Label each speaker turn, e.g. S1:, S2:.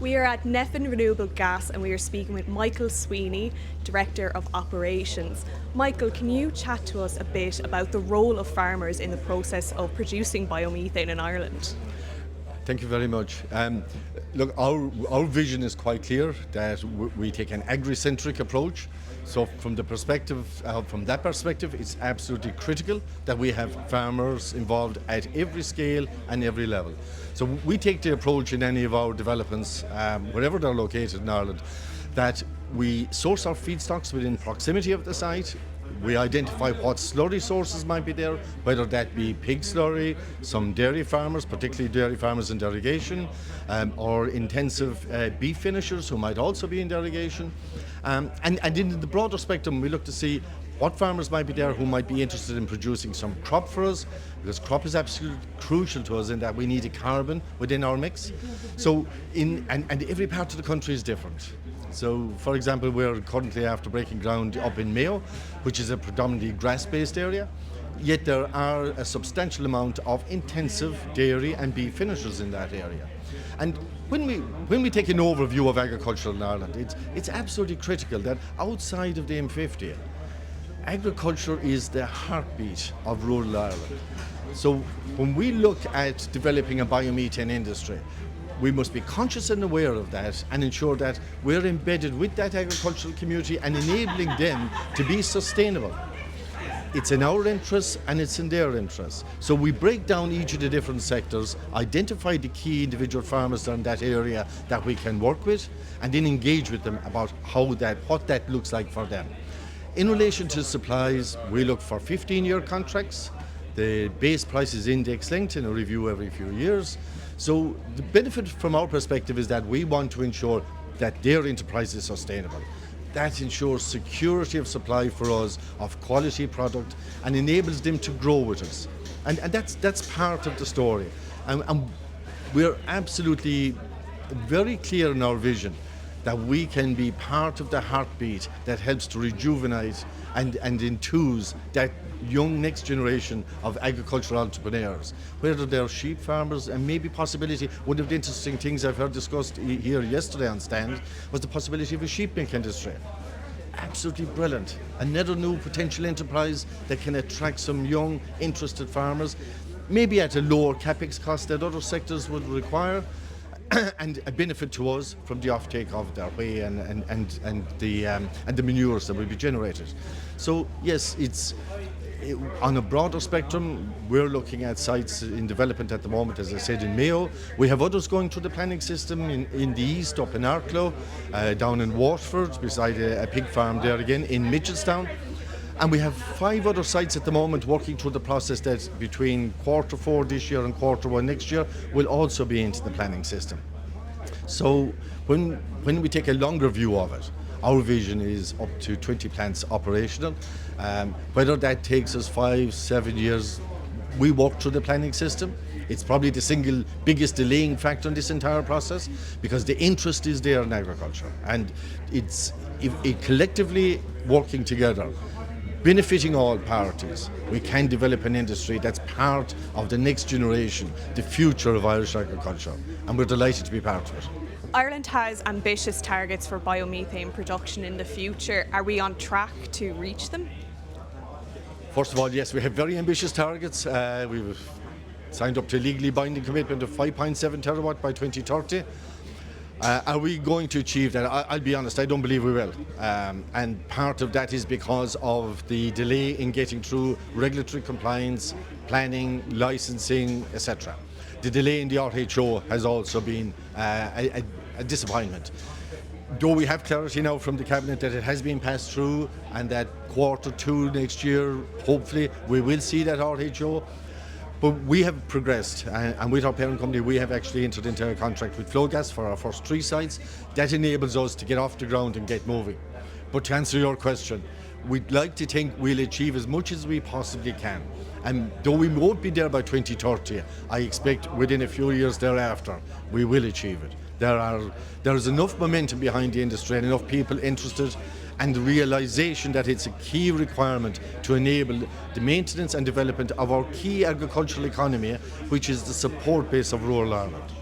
S1: We are at Nephin Renewable Gas and we are speaking with Michael Sweeney, Director of Operations. Michael, can you chat to us a bit about the role of farmers in the process of producing biomethane in Ireland?
S2: Thank you very much. Look, our vision is quite clear that we take an agri-centric approach. So from that perspective, it's absolutely critical that we have farmers involved at every scale and every level. So we take the approach in any of our developments, wherever they're located in Ireland, that we source our feedstocks within proximity of the site. We identify what slurry sources might be there, whether that be pig slurry, some dairy farmers, particularly dairy farmers in derogation, or intensive beef finishers who might also be in derogation. And in the broader spectrum, we look to see what farmers might be there who might be interested in producing some crop for us, because crop is absolutely crucial to us in that we need a carbon within our mix. So and every part of the country is different. So, for example, we're currently after breaking ground up in Mayo, which is a predominantly grass-based area, yet there are a substantial amount of intensive dairy and beef finishers in that area. And when we take an overview of agriculture in Ireland, it's absolutely critical that outside of the M50, agriculture is the heartbeat of rural Ireland. So when we look at developing a biomethane industry, we must be conscious and aware of that and ensure that we're embedded with that agricultural community and enabling them to be sustainable. It's in our interests and it's in their interests. So we break down each of the different sectors, identify the key individual farmers in that area that we can work with, and then engage with them about what that looks like for them. In relation to supplies, we look for 15-year contracts. The base price is index linked in a review every few years. So the benefit from our perspective is that we want to ensure that their enterprise is sustainable. That ensures security of supply for us of quality product and enables them to grow with us. And that's part of the story. And we're absolutely very clear in our vision that we can be part of the heartbeat that helps to rejuvenate and enthuse that young next generation of agricultural entrepreneurs, whether they're sheep farmers, and maybe possibility, one of the interesting things I've heard discussed here yesterday on stand was the possibility of a sheep milk industry. Absolutely brilliant. Another new potential enterprise that can attract some young, interested farmers, maybe at a lower capex cost that other sectors would require, and a benefit to us from the offtake of their whey and the manures that will be generated. So yes, it's on a broader spectrum. We're looking at sites in development at the moment, as I said, in Mayo. We have others going through the planning system in the east, up in Arklow, down in Waterford, beside a pig farm there again, in Mitchelstown. And we have 5 other sites at the moment working through the process that between Q4 this year and Q1 next year will also be into the planning system. So when we take a longer view of it, our vision is up to 20 plants operational. Whether that takes us 5-7 years, we walk through the planning system. It's probably the single biggest delaying factor in this entire process, because the interest is there in agriculture, and it's collectively working together, benefiting all parties, we can develop an industry that's part of the next generation, the future of Irish agriculture, and we're delighted to be part of it.
S1: Ireland has ambitious targets for biomethane production in the future. Are we on track to reach them?
S2: First of all, yes, we have very ambitious targets. We've signed up to a legally binding commitment of 5.7 terawatt by 2030. Are we going to achieve that? I'll be honest, I don't believe we will. And part of that is because of the delay in getting through regulatory compliance, planning, licensing, etc. The delay in the RHO has also been a disappointment. Though we have clarity now from the Cabinet that it has been passed through, and that Q2 next year, hopefully, we will see that RHO. But we have progressed, and with our parent company, we have actually entered into a contract with Flowgas for our first 3 sites. That enables us to get off the ground and get moving. But to answer your question, we'd like to think we'll achieve as much as we possibly can. And though we won't be there by 2030, I expect within a few years thereafter, we will achieve it. There is enough momentum behind the industry and enough people interested, and the realisation that it's a key requirement to enable the maintenance and development of our key agricultural economy, which is the support base of rural Ireland.